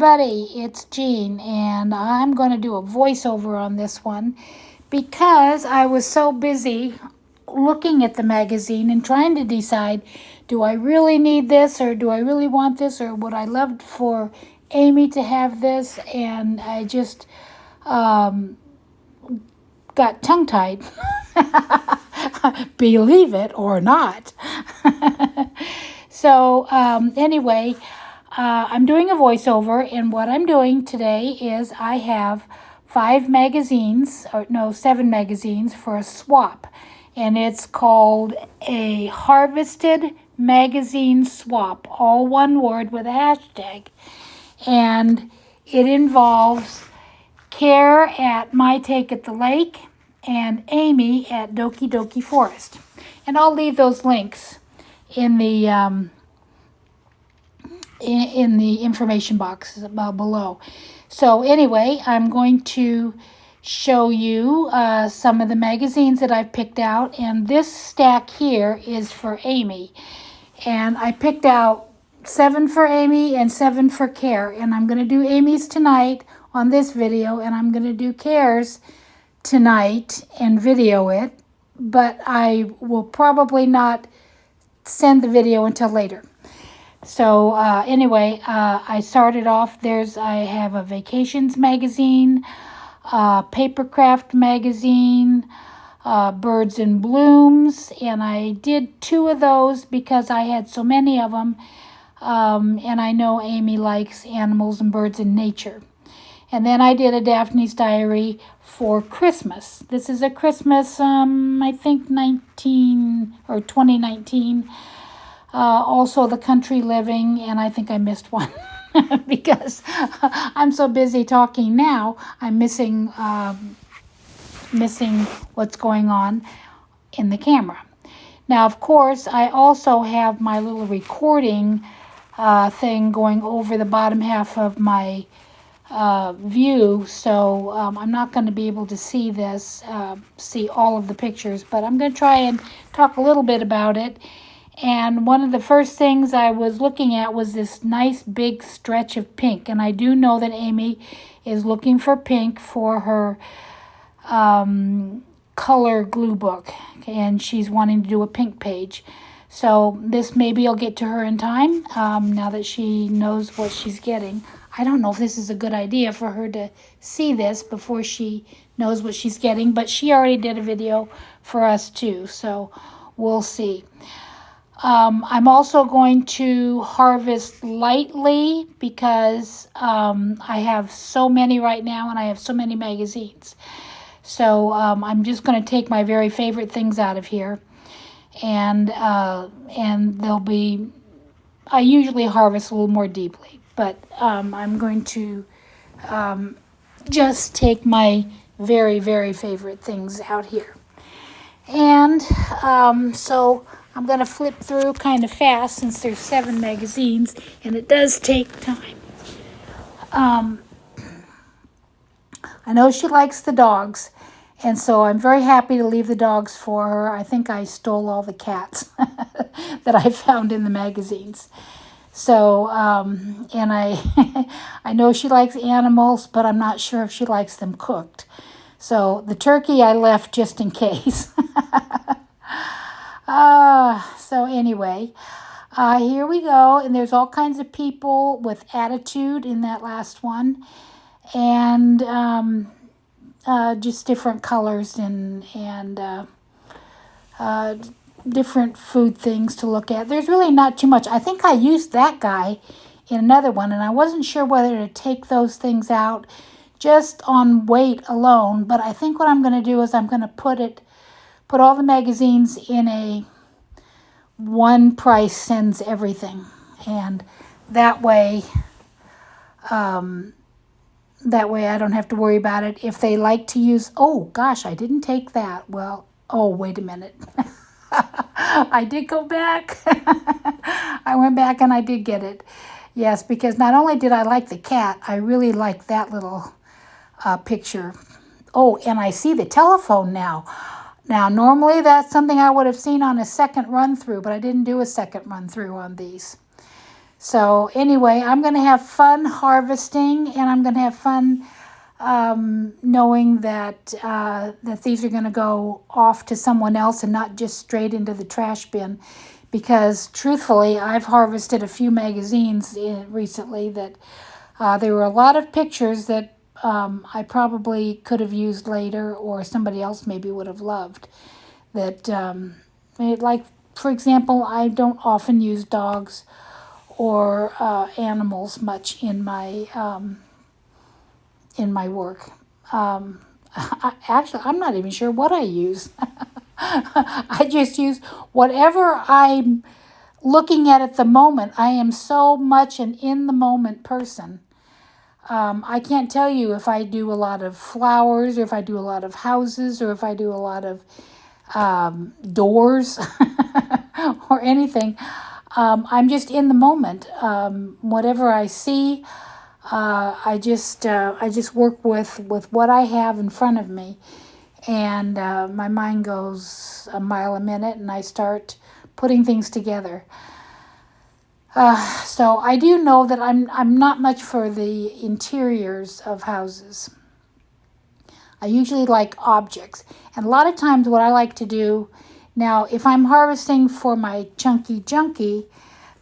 everybody, it's Jean, and I'm going to do a voiceover on this one because I was so busy looking at the magazine and trying to decide, do I really need this, or do I really want this, or would I love for Amy to have this? And I just got tongue-tied. Believe it or not. So anyway, I'm doing a voiceover, and what I'm doing today is I have 7 magazines for a swap, and it's called a harvested magazine swap, all one word with a hashtag, and it involves Care at My Take at the Lake and Amy at Dokie Dokie Forest, and I'll leave those links in the information box below. So anyway, I'm going to show you some of the magazines that I've picked out, and this stack here is for Amy, and I picked out 7 for Amy and 7 for Care, and I'm going to do Amy's tonight on this video, and I'm going to do Care's tonight and video it, but I will probably not send the video until later. So anyway, I started off, I have a vacations magazine, papercraft magazine, birds and blooms, and I did 2 of those because I had so many of them, and I know Amy likes animals and birds and nature. And then I did a Daphne's Diary for Christmas. This is a Christmas, I think 2019. Also the country living, and I think I missed one because I'm so busy talking now. I'm missing what's going on in the camera. Now, of course, I also have my little recording thing going over the bottom half of my view, so I'm not going to be able to see see all of the pictures, but I'm going to try and talk a little bit about it. And one of the first things I was looking at was this nice big stretch of pink, and I do know that Amy is looking for pink for her color glue book, and she's wanting to do a pink page. So this maybe will get to her in time, now that she knows what she's getting. I don't know if this is a good idea for her to see this before she knows what she's getting, but she already did a video for us too, so we'll see. I'm also going to harvest lightly because I have so many right now, and I have so many magazines. So I'm just going to take my very favorite things out of here, and they'll be, I usually harvest a little more deeply, but I'm going to just take my very, very favorite things out here. And so I'm going to flip through kind of fast since there's 7 magazines, and it does take time. I know she likes the dogs, and so I'm very happy to leave the dogs for her. I think I stole all the cats that I found in the magazines. So, and I I know she likes animals, but I'm not sure if she likes them cooked. So the turkey I left just in case. So anyway, here we go. And there's all kinds of people with attitude in that last one. And just different colors and different food things to look at. There's really not too much. I think I used that guy in another one, and I wasn't sure whether to take those things out just on weight alone, but I think what I'm going to do is I'm going to put all the magazines in a one price sends everything, and that way I don't have to worry about it. If they like to use, oh gosh, I didn't take that. Well, oh, wait a minute. I did go back. I went back and I did get it. Yes, because not only did I like the cat, I really liked that little picture. Oh, and I see the telephone now. Now, normally that's something I would have seen on a second run through, but I didn't do a second run through on these. So anyway, I'm going to have fun harvesting, and I'm going to have fun knowing that that these are going to go off to someone else and not just straight into the trash bin. Because truthfully, I've harvested a few magazines recently that there were a lot of pictures that I probably could have used later, or somebody else maybe would have loved. That, like, for example, I don't often use dogs or animals much in my work. Actually, I'm not even sure what I use. I just use whatever I'm looking at the moment. I am so much an in the moment person. I can't tell you if I do a lot of flowers, or if I do a lot of houses, or if I do a lot of doors or anything. I'm just in the moment. Whatever I see, I just work with what I have in front of me, and my mind goes a mile a minute, and I start putting things together. So I do know that I'm not much for the interiors of houses. I usually like objects, and a lot of times what I like to do now, if I'm harvesting for my chunky junkie,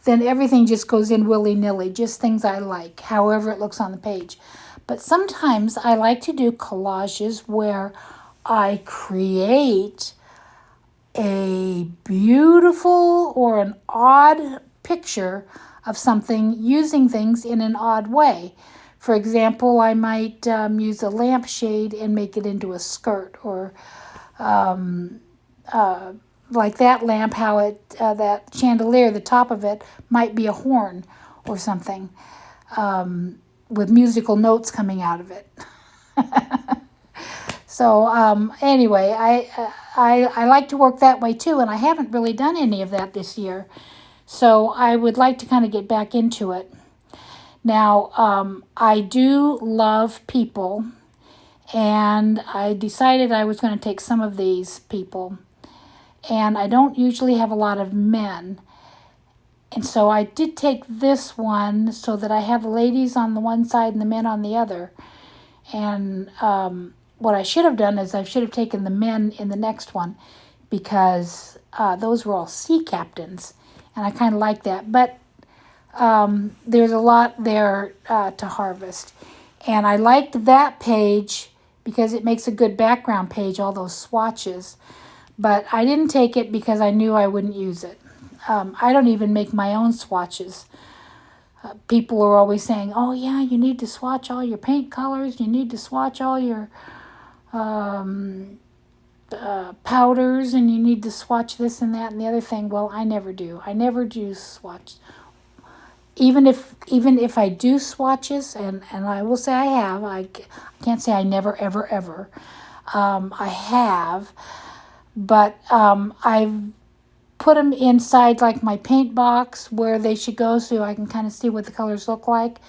then everything just goes in willy-nilly, just things I like, however it looks on the page. But sometimes I like to do collages where I create a beautiful or an odd picture of something using things in an odd way. For example, I might use a lampshade and make it into a skirt, or like that lamp, how it that chandelier, the top of it might be a horn or something, with musical notes coming out of it. So anyway, I like to work that way too, and I haven't really done any of that this year. So I would like to kind of get back into it. Now, I do love people, and I decided I was going to take some of these people. And I don't usually have a lot of men. And so I did take this one so that I have the ladies on the one side and the men on the other. And what I should have done is I should have taken the men in the next one, because those were all sea captains. And I kind of like that. But there's a lot there to harvest. And I liked that page because it makes a good background page, all those swatches. But I didn't take it because I knew I wouldn't use it. I don't even make my own swatches. People are always saying, oh yeah, you need to swatch all your paint colors. You need to swatch all your powders, and you need to swatch this and that and the other thing. Well, I never do. I never do swatch. Even if I do swatches, and I will say I have. I can't say I never, ever, ever. I have. But I've put them inside like my paint box where they should go, so I can kind of see what the colors look like.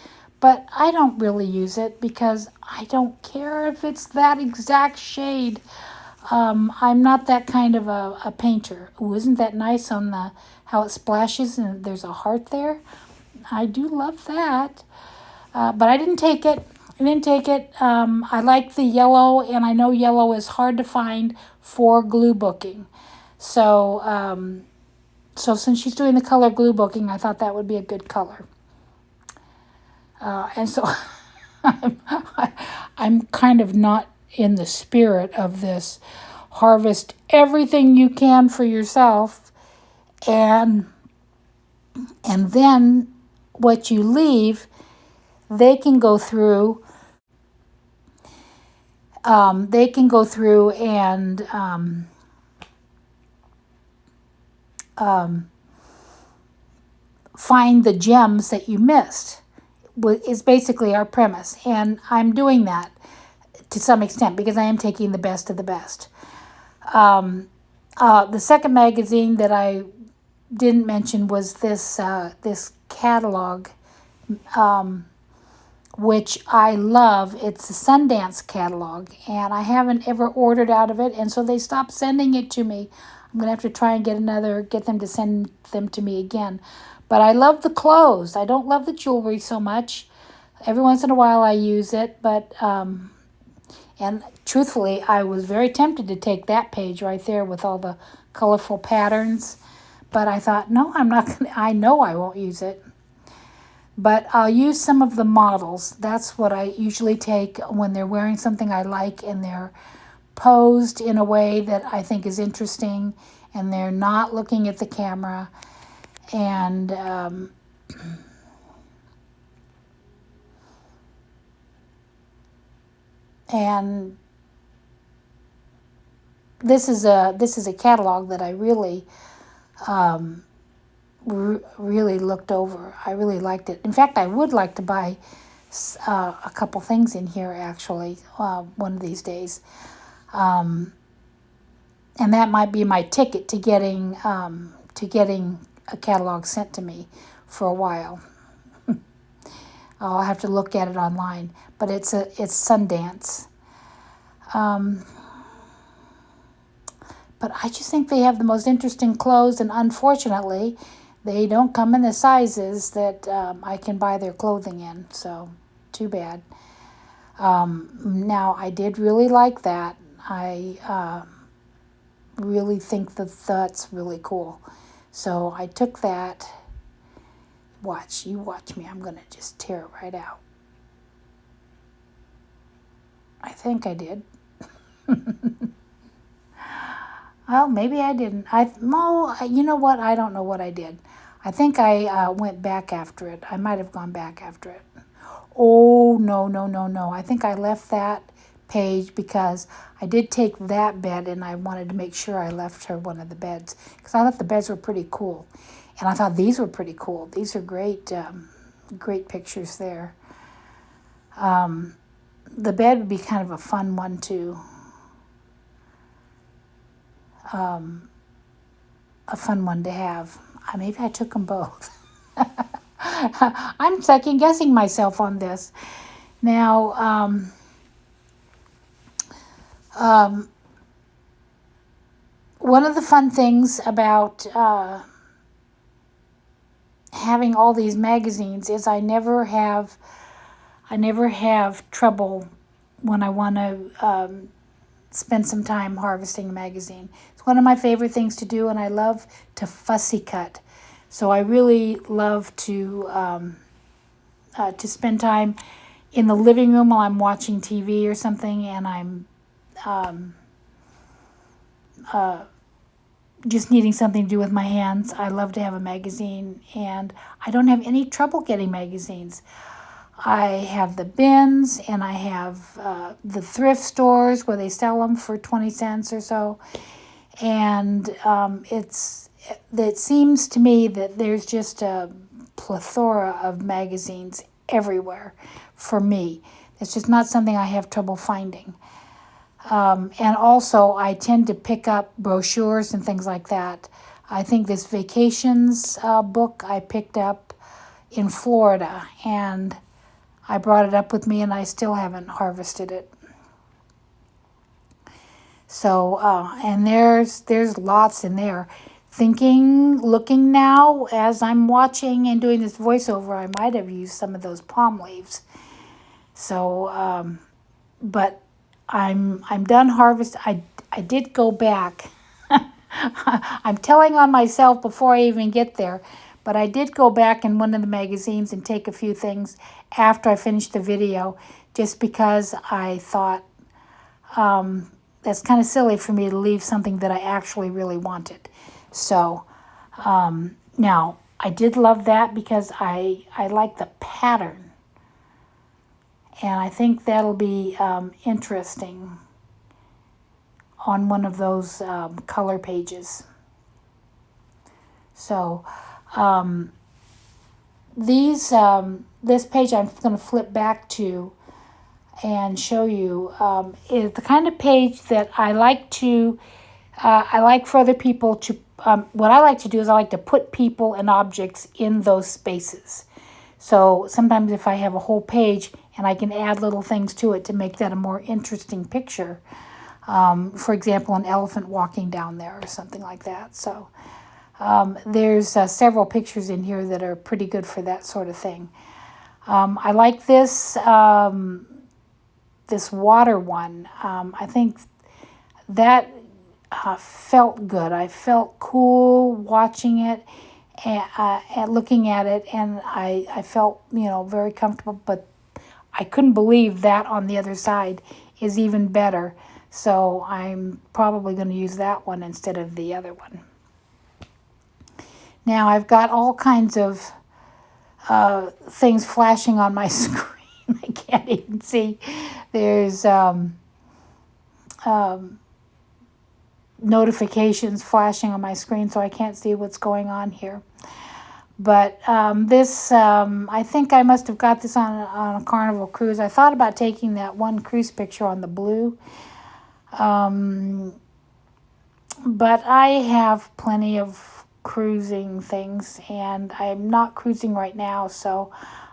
But I don't really use it because I don't care if it's that exact shade. I'm not that kind of a painter. Ooh, isn't that nice on how it splashes and there's a heart there? I do love that. But I didn't take it. I like the yellow, and I know yellow is hard to find for glue booking. So, so since she's doing the color glue booking, I thought that would be a good color. And so I'm kind of not in the spirit of this. Harvest everything you can for yourself, and then what you leave, they can go through. They can go through and find the gems that you missed, is basically our premise. And I'm doing that to some extent because I am taking the best of the best. The second magazine that I didn't mention was this catalog, which I love. It's a Sundance catalog, and I haven't ever ordered out of it, and so they stopped sending it to me. I'm going to have to try and get them to send them to me again. But I love the clothes. I don't love the jewelry so much. Every once in a while I use it, but and truthfully, I was very tempted to take that page right there with all the colorful patterns. But I thought, no, I'm not going to, I know I won't use it. But I'll use some of the models. That's what I usually take when they're wearing something I like and they're posed in a way that I think is interesting and they're not looking at the camera. And and this is a catalog that I really really looked over. I really liked it. In fact, I would like to buy a couple things in here actually one of these days, and that might be my ticket to getting a catalog sent to me for a while. I'll have to look at it online, but it's Sundance. But I just think they have the most interesting clothes, and unfortunately, they don't come in the sizes that I can buy their clothing in, so too bad. Now, I did really like that. I really think that that's really cool. So I took that. You watch me. I'm going to just tear it right out. I think I did. Well, maybe I didn't. You know what? I don't know what I did. I think I went back after it. I might have gone back after it. Oh, no. I think I left that page because I did take that bed and I wanted to make sure I left her one of the beds because I thought the beds were pretty cool. And I thought these were pretty cool. These are great, great pictures there. The bed would be kind of a fun one too. A fun one to have. Maybe I took them both. I'm second guessing myself on this. Now, one of the fun things about having all these magazines is I never have trouble when I want to spend some time harvesting a magazine. It's one of my favorite things to do, and I love to fussy cut. So I really love to spend time in the living room while I'm watching TV or something, and I'm just needing something to do with my hands. I love to have a magazine, and I don't have any trouble getting magazines. I have the bins, and I have the thrift stores where they sell them for 20 cents or so. And it seems to me that there's just a plethora of magazines everywhere for me. It's just not something I have trouble finding. And also, I tend to pick up brochures and things like that. I think this vacations book I picked up in Florida, and I brought it up with me, and I still haven't harvested it. So, and there's lots in there. Looking now, as I'm watching and doing this voiceover, I might have used some of those palm leaves. So, but I'm done harvest. I did go back. I'm telling on myself before I even get there. But I did go back in one of the magazines and take a few things after I finished the video, just because I thought that's kind of silly for me to leave something that I actually really wanted. So now, I did love that because I like the pattern. And I think that'll be interesting on one of those color pages. So this page I'm going to flip back to and show you is the kind of page that I like for other people to, what I like to do is I like to put people and objects in those spaces. So sometimes if I have a whole page and I can add little things to it to make that a more interesting picture, for example, an elephant walking down there or something like that. So There's several pictures in here that are pretty good for that sort of thing. I like this this water one. I think that felt good. I felt cool watching it and looking at it, and I felt, very comfortable, but I couldn't believe that on the other side is even better. So I'm probably going to use that one instead of the other one. Now I've got all kinds of things flashing on my screen. I can't even see. There's notifications flashing on my screen, so I can't see what's going on here. But this, I think I must have got this on a Carnival cruise. I thought about taking that one cruise picture on the blue. But I have plenty of cruising things, and I'm not cruising right now, so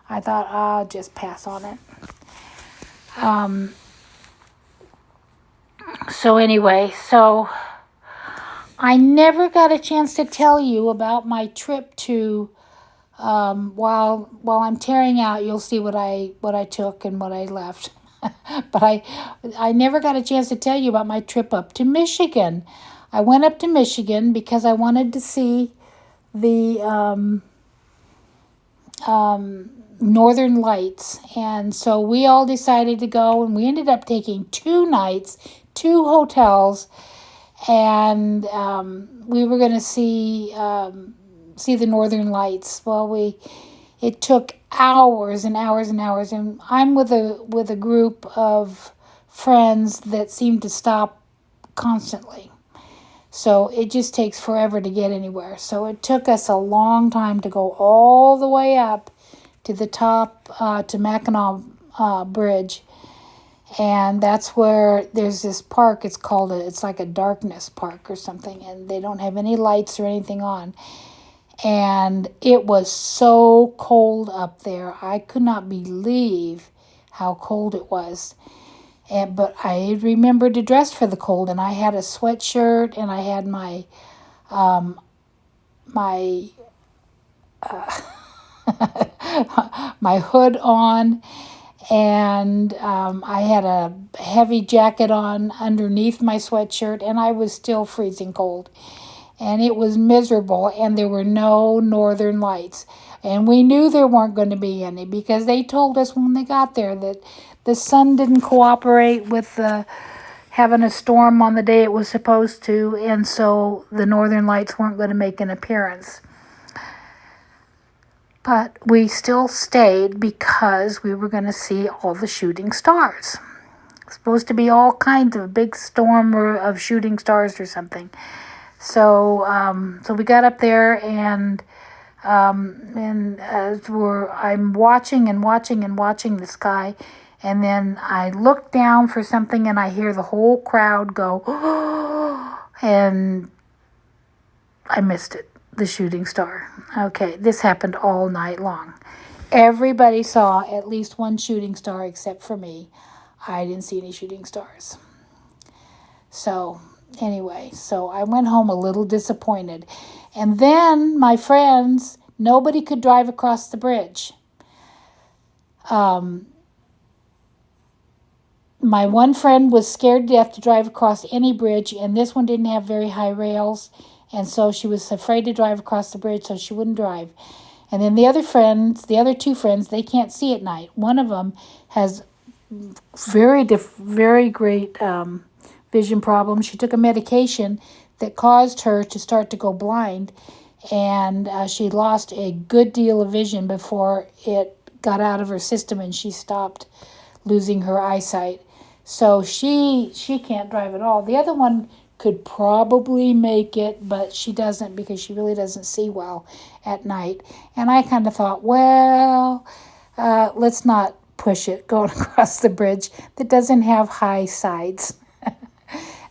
I thought I'll just pass on it. So anyway, I never got a chance to tell you about my trip to, while I'm tearing out, you'll see what I took and what I left. But I never got a chance to tell you about my trip up to Michigan. I went up to Michigan because I wanted to see the Northern Lights. And so we all decided to go, and we ended up taking 2 nights, 2 hotels, and we were going to see the Northern Lights. Well, it took hours and hours and hours, and I'm with a group of friends that seem to stop constantly. So it just takes forever to get anywhere. So it took us a long time to go all the way up to the top, to Mackinac Bridge. And that's where there's this park. It's like a darkness park or something. And they don't have any lights or anything on. And it was so cold up there. I could not believe how cold it was. But I remembered to dress for the cold, and I had a sweatshirt, and I had my my hood on, and I had a heavy jacket on underneath my sweatshirt, and I was still freezing cold. And it was miserable, and there were no Northern Lights. And we knew there weren't going to be any because they told us when they got there that the sun didn't cooperate with having a storm on the day it was supposed to, and so the Northern Lights weren't going to make an appearance. But we still stayed because we were going to see all the shooting stars. It's supposed to be all kinds of a big storm of shooting stars or something. So we got up there, and as I'm watching and watching and watching the sky, and then I look down for something, and I hear the whole crowd go, oh, and I missed it, the shooting star. Okay, this happened all night long. Everybody saw at least one shooting star except for me. I didn't see any shooting stars. So anyway, so I went home a little disappointed. And then my friends, nobody could drive across the bridge. My one friend was scared to death to drive across any bridge, and this one didn't have very high rails, and so she was afraid to drive across the bridge, so she wouldn't drive. And then the other 2 friends, they can't see at night. One of them has very great vision problems. She took a medication that caused her to start to go blind, and she lost a good deal of vision before it got out of her system and she stopped losing her eyesight. So she can't drive at all. The other one could probably make it, but she doesn't because she really doesn't see well at night. And I kind of thought, well, let's not push it going across the bridge that doesn't have high sides.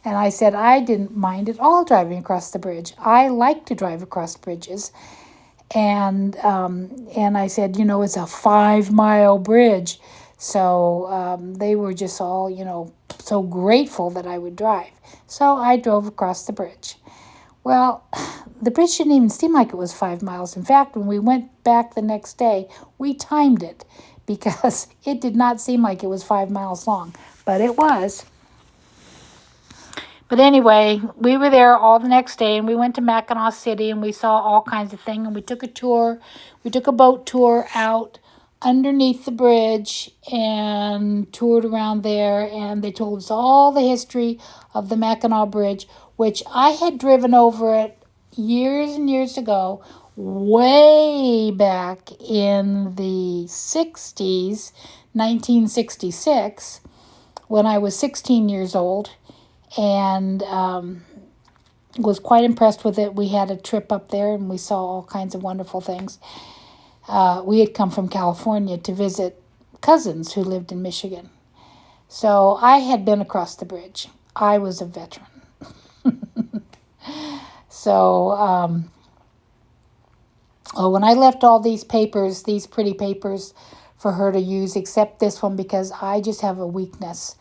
And I said I didn't mind at all driving across the bridge. I like to drive across bridges. And I said, it's a 5-mile bridge. So they were just all, so grateful that I would drive. So I drove across the bridge. Well, the bridge didn't even seem like it was 5 miles. In fact, when we went back the next day, we timed it because it did not seem like it was 5 miles long, but it was. But anyway, we were there all the next day, and we went to Mackinac City, and we saw all kinds of things, and we took a tour. We took a boat tour out underneath the bridge and toured around there, and they told us all the history of the Mackinac Bridge, which I had driven over it years and years ago, way back in the 60s, 1966, when I was 16 years old, and was quite impressed with it. We had a trip up there, and we saw all kinds of wonderful things. We had come from California to visit cousins who lived in Michigan. So I had been across the bridge. I was a veteran. So, when I left all these papers, these pretty papers for her to use, except this one because I just have a weakness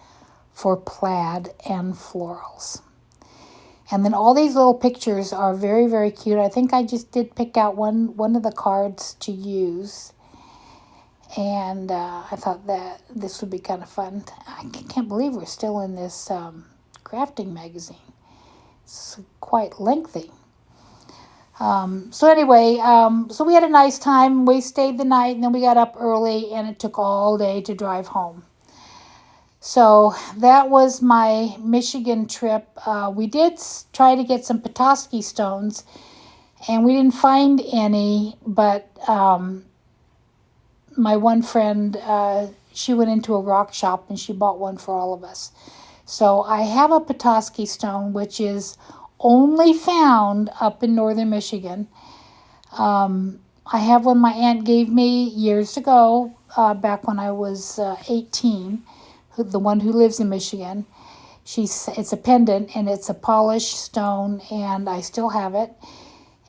for plaid and florals. And then all these little pictures are very, very cute. I think I just did pick out one of the cards to use. And I thought that this would be kind of fun. I can't believe we're still in this crafting magazine. It's quite lengthy. So anyway, so we had a nice time. We stayed the night, and then we got up early, and it took all day to drive home. So that was my Michigan trip. We did try to get some Petoskey stones, and we didn't find any, but my one friend, she went into a rock shop, and she bought one for all of us. So I have a Petoskey stone, which is only found up in northern Michigan. I have one my aunt gave me years ago, back when I was 18, the one who lives in Michigan. It's a pendant, and it's a polished stone, and I still have it.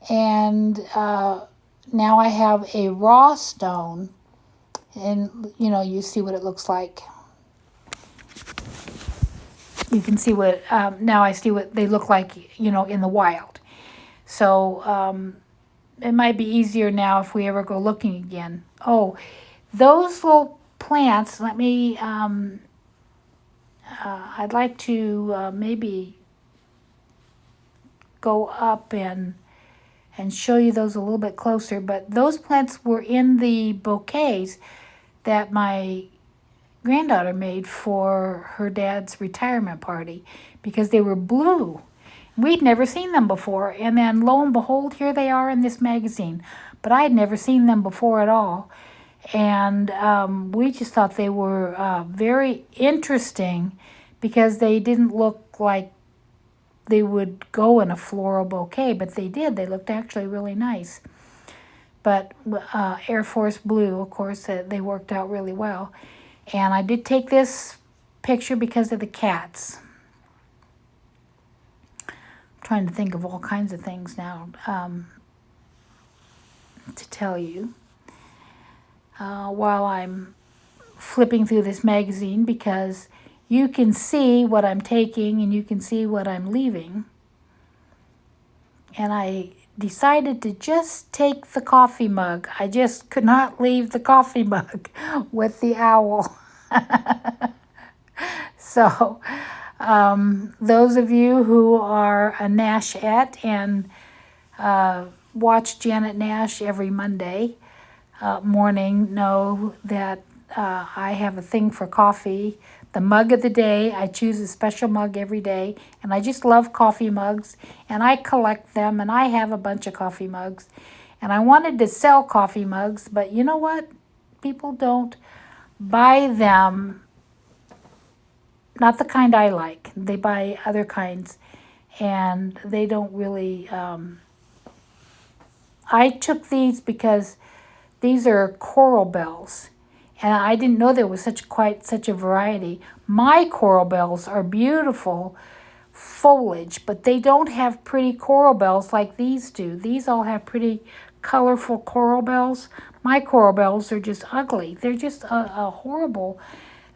And now I have a raw stone, and you see what it looks like. You can see what, now I see what they look like, in the wild. So it might be easier now if we ever go looking again. Oh, those little plants, let me, I'd like to maybe go up and show you those a little bit closer. But those plants were in the bouquets that my granddaughter made for her dad's retirement party because they were blue. We'd never seen them before, and then lo and behold, here they are in this magazine. But I had never seen them before at all, and we just thought they were very interesting because they didn't look like they would go in a floral bouquet, but they did. They looked actually really nice. But Air Force Blue, of course, they worked out really well. And I did take this picture because of the cats. I'm trying to think of all kinds of things now to tell you while I'm flipping through this magazine, because you can see what I'm taking and you can see what I'm leaving. And I decided to just take the coffee mug. I just could not leave the coffee mug with the owl. So those of you who are a Nashette and watch Janet Nash every Monday morning know that I have a thing for coffee. The mug of the day, I choose a special mug every day, and I just love coffee mugs, and I collect them, and I have a bunch of coffee mugs. And I wanted to sell coffee mugs, but you know what? People don't buy them, not the kind I like. They buy other kinds, and they don't really... I took these because these are coral bells. And I didn't know there was quite such a variety. My coral bells are beautiful foliage, but they don't have pretty coral bells like these do. These all have pretty colorful coral bells. My coral bells are just ugly. They're just a horrible.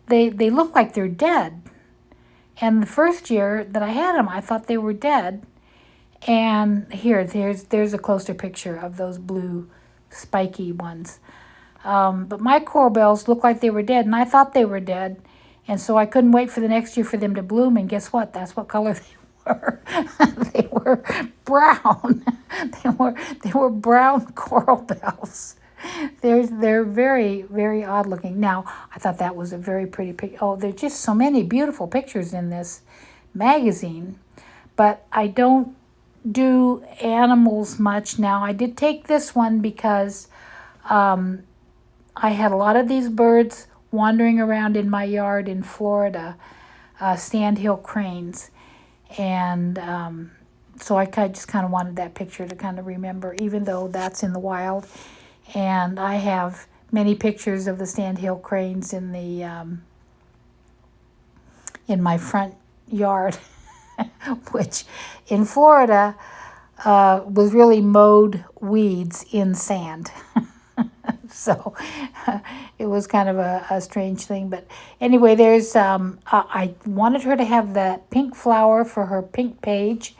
They look like they're dead. And the first year that I had them, I thought they were dead. And there's a closer picture of those blue spiky ones. But my coral bells looked like they were dead, and I thought they were dead. And so I couldn't wait for the next year for them to bloom. And guess what? That's what color they were. They were brown. They were brown coral bells. They're very, very odd looking. Now, I thought that was a very pretty picture. Oh, there's just so many beautiful pictures in this magazine. But I don't do animals much now. I did take this one because I had a lot of these birds wandering around in my yard in Florida, sandhill cranes. And so I just kind of wanted that picture to kind of remember, even though that's in the wild. And I have many pictures of the sandhill cranes in my front yard, which in Florida was really mowed weeds in sand. So it was kind of a strange thing. But anyway, there's I wanted her to have that pink flower for her pink page.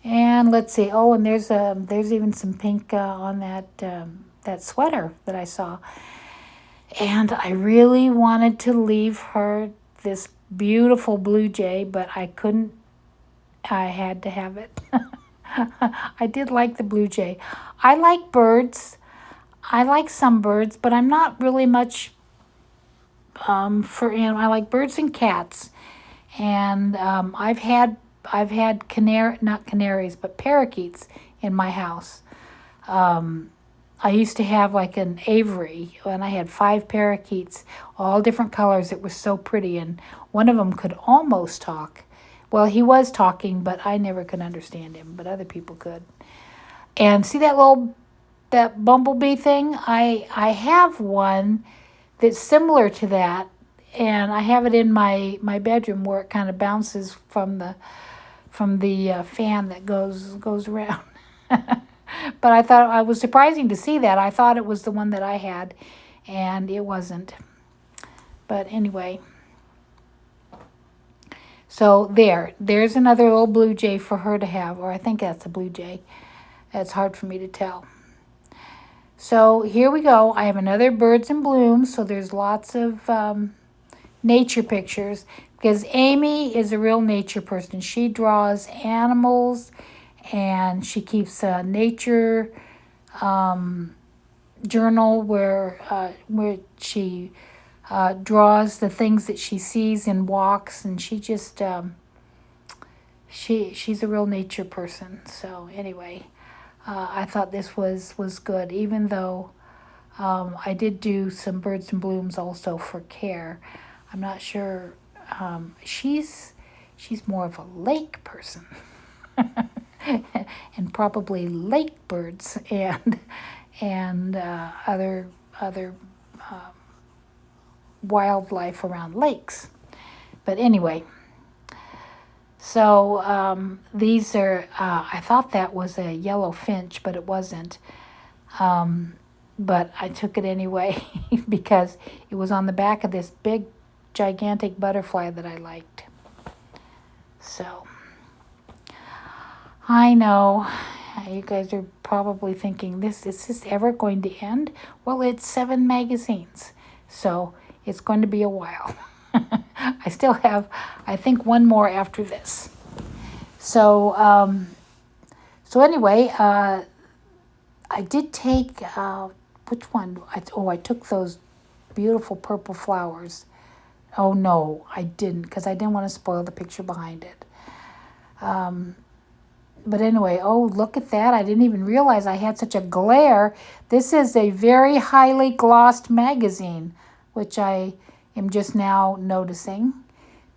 And let's see. Oh, and there's even some pink on that sweater that I saw. And I really wanted to leave her this beautiful blue jay, but I couldn't. I had to have it. I did like the blue jay. I like birds. I like some birds, but I'm not really much for animals. I like birds and cats, and I've had not canaries, but parakeets in my house. I used to have like an aviary, and I had 5 parakeets, all different colors. It was so pretty, and one of them could almost talk. Well, he was talking, but I never could understand him, but other people could. And see that bumblebee thing? I have one that's similar to that, and I have it in my bedroom where it kind of bounces from the fan that goes around. But I thought it was surprising to see that. I thought it was the one that I had, and it wasn't. But anyway, so there's another little blue jay for her to have, or I think that's a blue jay. It's hard for me to tell. So here we go. I have another birds in bloom, so there's lots of nature pictures, because Amy is a real nature person. She draws animals, and she keeps a nature journal where she draws the things that she sees and walks, and she just she's a real nature person. So anyway, I thought this was good, even though I did do some birds and blooms also for care. I'm not sure. She's more of a lake person. And probably lake birds and other wildlife around lakes. But anyway, so these are, I thought that was a yellow finch, but it wasn't. But I took it anyway because it was on the back of this big, gigantic butterfly that I liked. So I know you guys are probably thinking, is this ever going to end? Well, it's 7 magazines, so it's going to be a while. I still have, I think, one more after this. So, so anyway, I did take, which one? I took those beautiful purple flowers. Oh, no, I didn't, because I didn't want to spoil the picture behind it. But anyway, oh, look at that. I didn't even realize I had such a glare. This is a very highly glossed magazine, which I am just now noticing.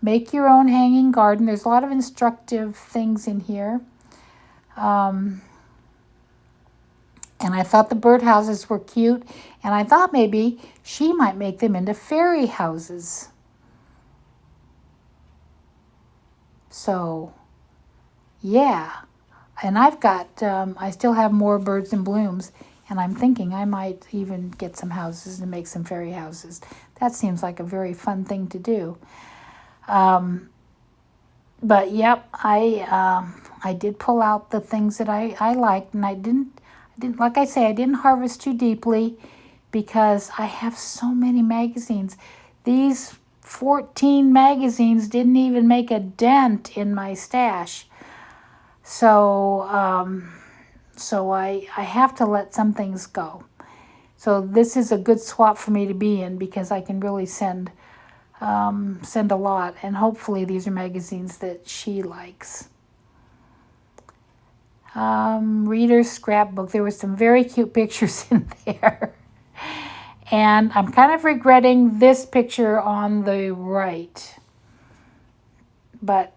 Make your own hanging garden. There's a lot of instructive things in here. And I thought the birdhouses were cute, and I thought maybe she might make them into fairy houses. So, yeah. And I've got, I still have more birds and blooms, and I'm thinking I might even get some houses and make some fairy houses. That seems like a very fun thing to do. But yep, I did pull out the things that I liked, and I didn't, like I say, I didn't harvest too deeply because I have so many magazines. These 14 magazines didn't even make a dent in my stash. So, I have to let some things go. So this is a good swap for me to be in because I can really send a lot, and hopefully these are magazines that she likes. Reader's scrapbook. There were some very cute pictures in there. And I'm kind of regretting this picture on the right. But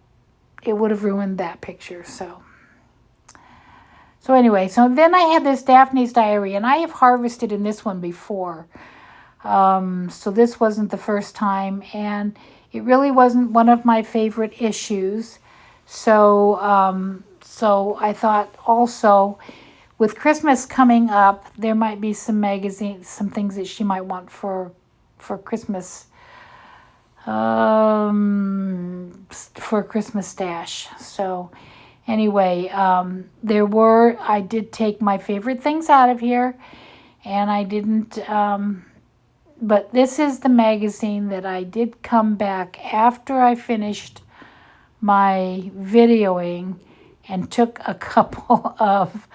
it would have ruined that picture, so anyway, so then I had this Daphne's Diary, and I have harvested in this one before. So this wasn't the first time, and it really wasn't one of my favorite issues. So I thought also, with Christmas coming up, there might be some magazines, some things that she might want for Christmas, for Christmas stash. So anyway, I did take my favorite things out of here, and I didn't, but this is the magazine that I did come back after I finished my videoing and took a couple of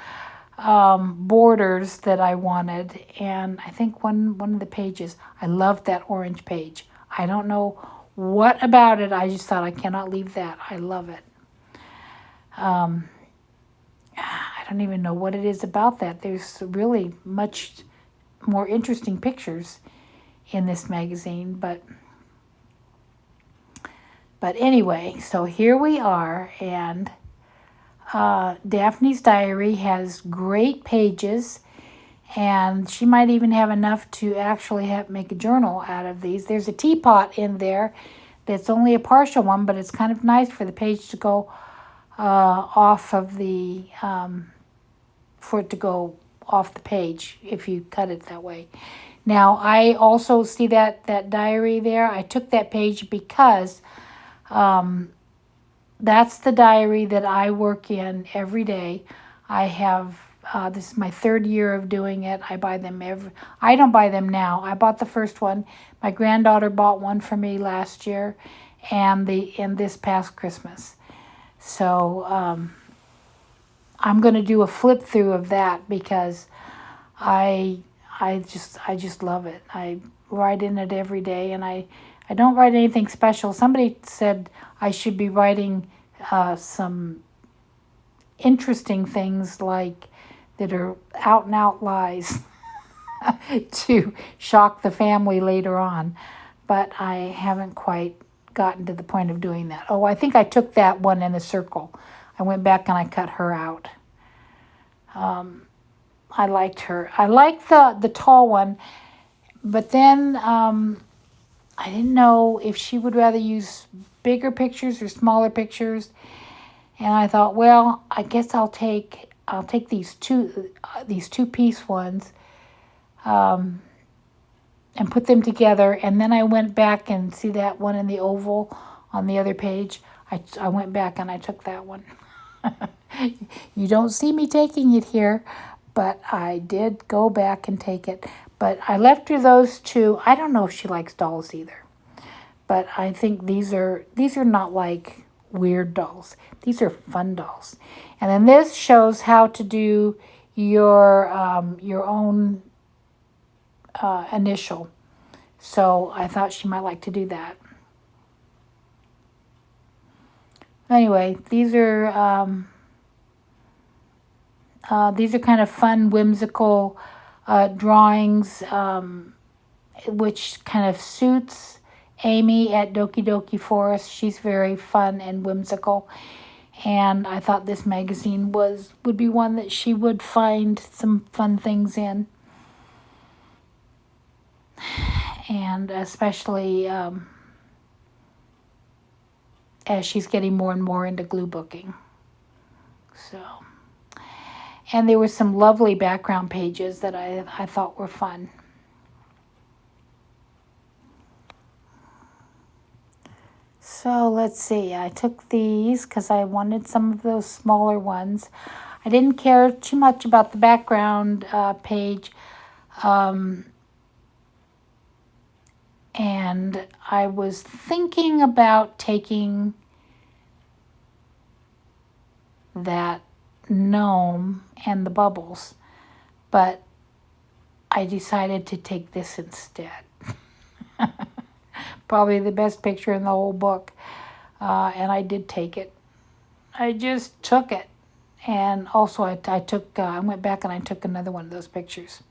borders that I wanted, and I think one of the pages, I loved that orange page. I don't know what about it, I just thought I cannot leave that. I love it. I don't even know what it is about that. There's really much more interesting pictures in this magazine, but anyway, so here we are, and Daphne's Diary has great pages, and she might even have enough to actually make a journal out of these. There's a teapot in there that's only a partial one, but it's kind of nice for the page to go off of the, for it to go off the page if you cut it that way. Now, I also see that diary there. I took that page because that's the diary that I work in every day. I have, this is my 3rd year of doing it. I buy them I don't buy them now. I bought the first one. My granddaughter bought one for me last year and this past Christmas. So I'm going to do a flip through of that because I just love it. I write in it every day, and I don't write anything special. Somebody said I should be writing some interesting things like that are out and out lies to shock the family later on, but I haven't quite gotten to the point of doing that. Oh, I think I took that one in a circle. I went back and I cut her out. I liked her. I liked the tall one, but then I didn't know if she would rather use bigger pictures or smaller pictures, and I thought, well, I guess I'll take these two-piece ones and put them together. And then I went back and see that one in the oval on the other page. I went back and I took that one. You don't see me taking it here, but I did go back and take it. But I left her those two. I don't know if she likes dolls either, but I think these are not like weird dolls. These are fun dolls. And then this shows how to do your own initial. So I thought she might like to do that. Anyway, these are kind of fun, whimsical drawings, which kind of suits Amy at Dokie Dokie Forest. She's very fun and whimsical, and I thought this magazine would be one that she would find some fun things in, and especially as she's getting more and more into glue booking. So, and there were some lovely background pages that I thought were fun. So So let's see, I took these because I wanted some of those smaller ones. I didn't care too much about the background page. And I was thinking about taking that gnome and the bubbles, but I decided to take this instead. Probably the best picture in the whole book. And I did take it. I just took it. And also I went back and I took another one of those pictures.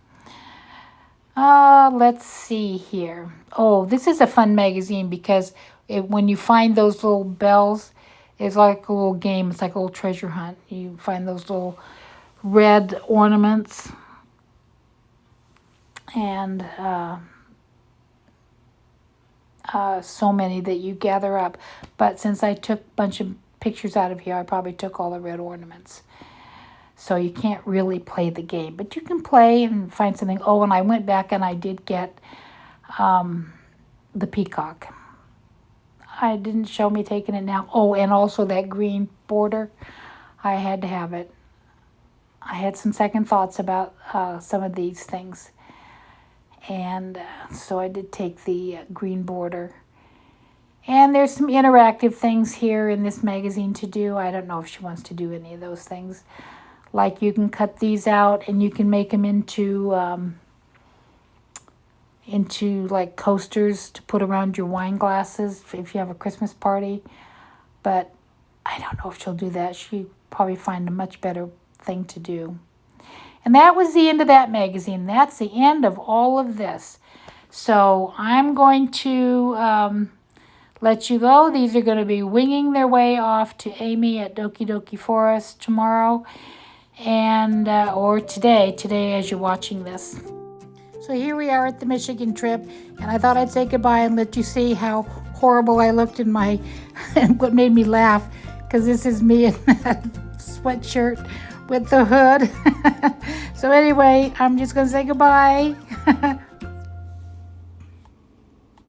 Let's see here. Oh, this is a fun magazine because when you find those little bells, it's like a little game. It's like a little treasure hunt. You find those little red ornaments. And so many that you gather up. But since I took a bunch of pictures out of here, I probably took all the red ornaments. So you can't really play the game, but you can play and find something. Oh, and I went back and I did get the peacock. I didn't show me taking it now. Oh, and also that green border. I had to have it. I had some second thoughts about some of these things. And so I did take the green border. And there's some interactive things here in this magazine to do. I don't know if she wants to do any of those things. Like you can cut these out and you can make them into like coasters to put around your wine glasses if you have a Christmas party. But I don't know if she'll do that. She'd probably find a much better thing to do. And that was the end of that magazine. That's the end of all of this. So I'm going to let you go. These are going to be winging their way off to Amy at Dokie Dokie Forest tomorrow. And or today as you're watching this. So here we are at the Michigan trip, and I thought I'd say goodbye and let you see how horrible I looked in my, and what made me laugh, because this is me in that sweatshirt with the hood. So anyway, I'm just going to say goodbye.